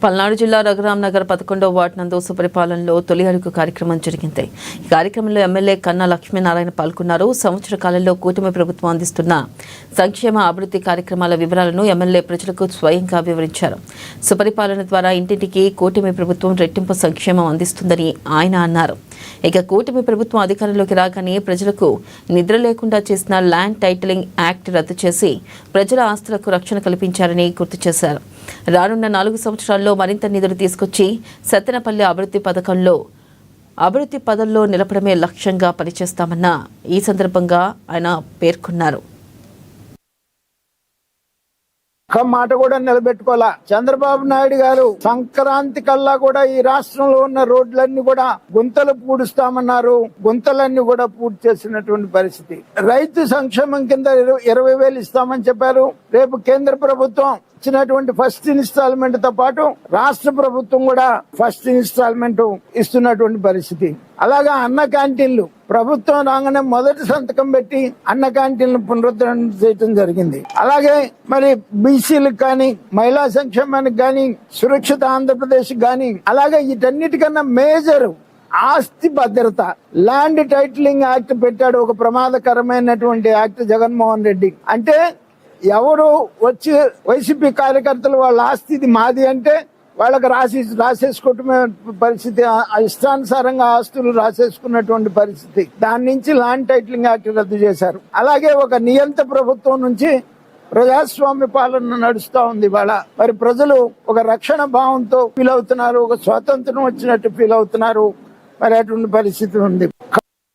పల్నాడు జిల్లా రఘురాం నగర్ 11వ వార్డు నందు సుపరిపాలనలో తొలి అడుగు కార్యక్రమం జరిగింది. ఈ కార్యక్రమంలో ఎమ్మెల్యే కన్నా లక్ష్మీనారాయణ పాల్గొన్నారు. సంవత్సర కాలంలో కూటమి ప్రభుత్వం అందిస్తున్న సంక్షేమ అభివృద్ధి కార్యక్రమాల వివరాలను ఎమ్మెల్యే ప్రజలకు స్వయంగా వివరించారు. సుపరిపాలన ద్వారా ఇంటింటికి కూటమి ప్రభుత్వం రెట్టింపు సంక్షేమం అందిస్తుందని ఆయన అన్నారు. ఇక కూటమి ప్రభుత్వం అధికారంలోకి రాగానే ప్రజలకు నిద్ర లేకుండా చేసిన ల్యాండ్ టైటిలింగ్ యాక్ట్ రద్దు చేసి ప్రజల ఆస్తులకు రక్షణ కల్పించారని గుర్తు చేశారు. రానున్న 4 సంవత్సరాల్లో మరింత నిధులు తీసుకొచ్చి సత్తెనపల్లి అభివృద్ధి పదంలో నిలపడమే లక్ష్యంగా పనిచేస్తామన్న ఈ సందర్భంగా ఆయన పేర్కొన్నారు. ఒక్క మాట కూడా నిలబెట్టుకోవాలా. చంద్రబాబు నాయుడు గారు సంక్రాంతి కల్లా కూడా ఈ రాష్ట్రంలో ఉన్న రోడ్లన్నీ కూడా గుంతలు పూడుస్తామన్నారు. గుంతలన్నీ కూడా పూర్తి చేసినటువంటి పరిస్థితి. రైతు సంక్షేమం కింద 20,000 ఇస్తామని చెప్పారు. రేపు కేంద్ర ప్రభుత్వం ఇచ్చినటువంటి ఫస్ట్ ఇన్స్టాల్మెంట్ తో పాటు రాష్ట్ర ప్రభుత్వం కూడా ఫస్ట్ ఇన్స్టాల్మెంట్ ఇస్తున్నటువంటి పరిస్థితి. అలాగా అన్న క్యాంటీన్లు ప్రభుత్వం రాగానే మొదటి సంతకం పెట్టి అన్న క్యాంటీన్లు పునరుద్ధరణ చేయడం జరిగింది. అలాగే మరి బీసీలకు కానీ మహిళా సంక్షేమానికి కానీ సురక్షిత ఆంధ్రప్రదేశ్ కానీ అలాగే వీటన్నిటికన్నా మేజర్ ఆస్తి భద్రత ల్యాండ్ టైటిలింగ్ యాక్ట్ పెట్టాడు. ఒక ప్రమాదకరమైనటువంటి యాక్ట్ జగన్మోహన్ రెడ్డి. అంటే ఎవరు వచ్చి వైసీపీ కార్యకర్తలు వాళ్ళ ఆస్తి ఇది మాది అంటే వాళ్ళకి రాసేసుకోవటమే పరిస్థితి. ఇష్టానుసారంగా ఆస్తులు రాసేసుకున్నటువంటి పరిస్థితి. దాని నుంచి ల్యాండ్ టైటిలింగ్ యాక్ట్ రద్దు చేశారు. అలాగే ఒక నియంత్ర ప్రభుత్వం నుంచి ప్రజాస్వామ్య పాలన నడుస్తా ఉంది. ఇవాళ మరి ప్రజలు ఒక రక్షణ భావంతో ఫీల్ అవుతున్నారు. ఒక స్వాతంత్రం వచ్చినట్టు ఫీల్ అవుతున్నారు. మరి అటువంటి పరిస్థితి ఉంది.